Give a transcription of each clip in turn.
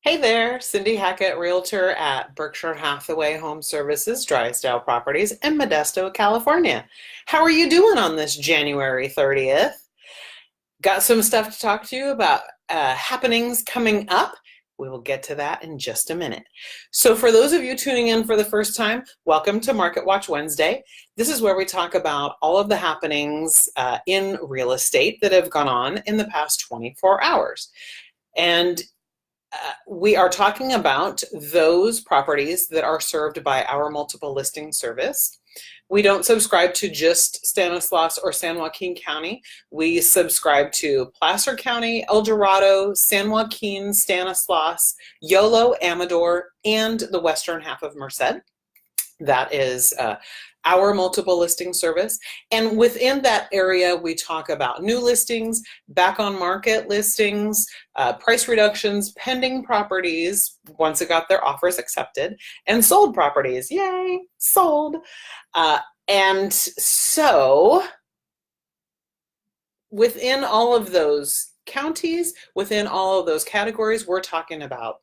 Hey there, Cindy Hackett, Realtor at Berkshire Hathaway Home Services, Drysdale Properties in Modesto, California. How are you doing on this January 30th? Got some stuff to talk to you about happenings coming up. We will get to that in just a minute. So for those of you tuning in for the first time, welcome to Market Watch Wednesday. This is where we talk about all of the happenings in real estate that have gone on in the past 24 hours. And we are talking about those properties that are served by our multiple listing service. We don't subscribe to just Stanislaus or San Joaquin County. We subscribe to Placer County, El Dorado, San Joaquin, Stanislaus, Yolo, Amador, and the western half of Merced. That is our multiple listing service. And within that area, we talk about new listings, back on market listings, price reductions, pending properties once it got their offers accepted, and sold properties. Yay, sold. And so within all of those counties, within all of those categories, we're talking about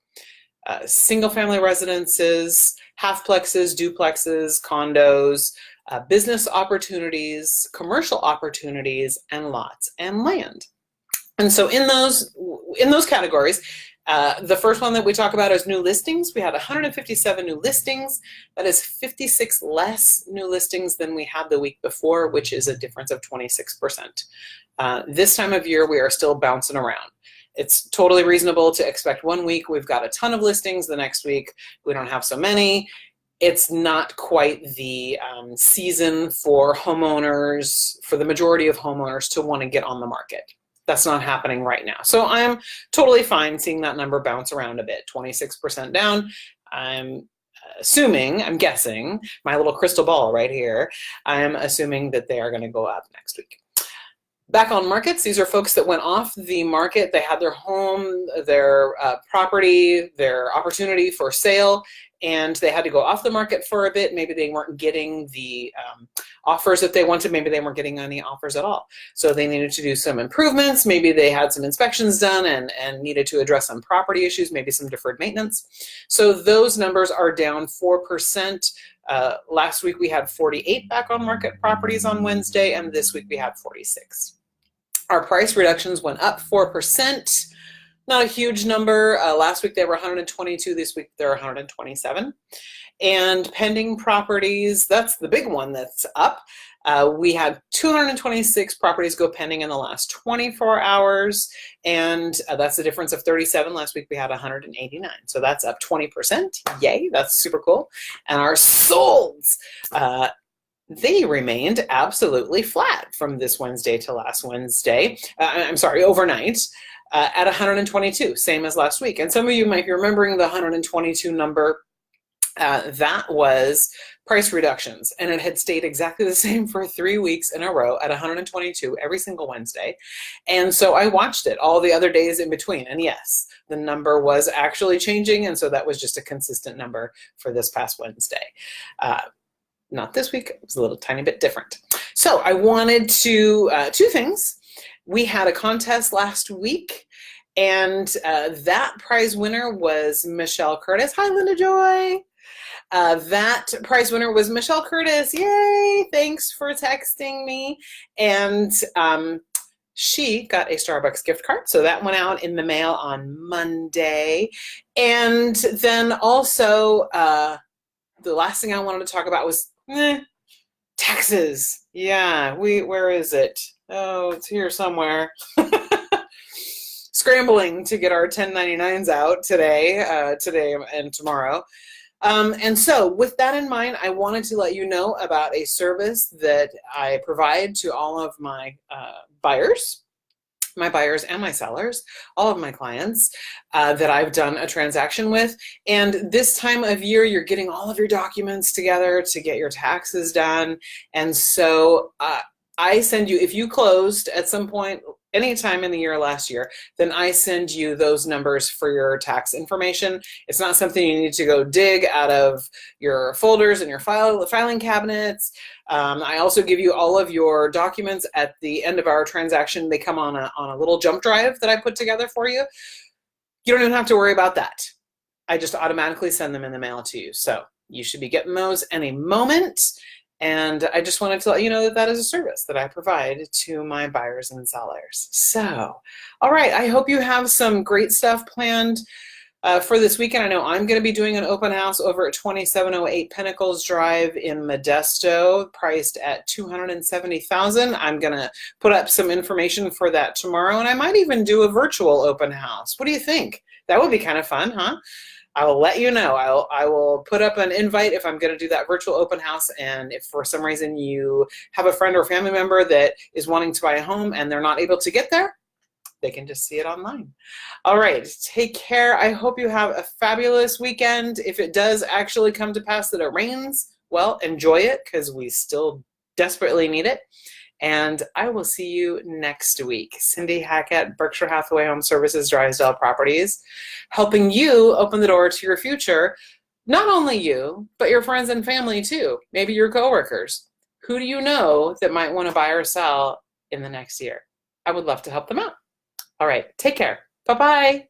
single family residences, halfplexes, duplexes, condos, business opportunities, commercial opportunities, and lots and land. And so in those categories, the first one that we talk about is new listings. We had 157 new listings. That is 56 less new listings than we had the week before, which is a difference of 26%. This time of year, we are still bouncing around. It's totally reasonable to expect one week we've got a ton of listings, the next week we don't have so many. It's not quite the season for homeowners, for the majority of homeowners to want to get on the market. That's not happening right now. So I'm totally fine seeing that number bounce around a bit, 26% down. I'm guessing, my little crystal ball right here, I'm assuming that they are going to go up next week. Back on markets, these are folks that went off the market. They had their home, their property, their opportunity for sale, and they had to go off the market for a bit. Maybe they weren't getting the offers that they wanted. Maybe they weren't getting any offers at all. So they needed to do some improvements. Maybe they had some inspections done and needed to address some property issues, maybe some deferred maintenance. So those numbers are down 4%. Last week we had 48 back on market properties on Wednesday, and this week we had 46. Our price reductions went up 4%. Not a huge number. Last week they were 122. This week they're 127. And pending properties, that's the big one that's up. We had 226 properties go pending in the last 24 hours, and that's a difference of 37. Last week we had 189, so that's up 20%. Yay, that's super cool. And our solds, they remained absolutely flat from this Wednesday to last Wednesday. Overnight. At 122, same as last week. And some of you might be remembering the 122 number. That was price reductions, and it had stayed exactly the same for 3 weeks in a row at 122 every single Wednesday. And so I watched it all the other days in between, and yes, the number was actually changing, and so that was just a consistent number for this past Wednesday. Not this week, it was a little tiny bit different. So I wanted to, two things. We had a contest last week, and that prize winner was Michelle Curtis. Hi, Linda Joy. That prize winner was Michelle Curtis. Yay, thanks for texting me. And she got a Starbucks gift card, so that went out in the mail on Monday. And then also, the last thing I wanted to talk about was taxes. Yeah, where is it? Oh, it's here somewhere. Scrambling to get our 1099s out today and tomorrow. And so with that in mind, I wanted to let you know about a service that I provide to all of my buyers and my sellers, all of my clients that I've done a transaction with. And this time of year, you're getting all of your documents together to get your taxes done. And so I send you, if you closed at some point, any time in the year last year, then I send you those numbers for your tax information. It's not something you need to go dig out of your folders and your filing cabinets. I also give you all of your documents at the end of our transaction. They come on a little jump drive that I put together for you. You don't even have to worry about that. I just automatically send them in the mail to you. So you should be getting those any moment. And I just wanted to let you know that that is a service that I provide to my buyers and sellers. So, all right, I hope you have some great stuff planned for this weekend. I know I'm going to be doing an open house over at 2708 Pinnacles Drive in Modesto, priced at $270,000. I'm going to put up some information for that tomorrow, and I might even do a virtual open house. What do you think? That would be kind of fun, huh? I'll let you know. I will put up an invite if I'm going to do that virtual open house, and if for some reason you have a friend or family member that is wanting to buy a home and they're not able to get there, they can just see it online. All right, take care. I hope you have a fabulous weekend. If it does actually come to pass that it rains, well, enjoy it, because we still desperately need it. And I will see you next week. Cindy Hackett, Berkshire Hathaway Home Services, Drysdale Properties, helping you open the door to your future. Not only you, but your friends and family too. Maybe your coworkers. Who do you know that might want to buy or sell in the next year? I would love to help them out. All right, take care. Bye-bye.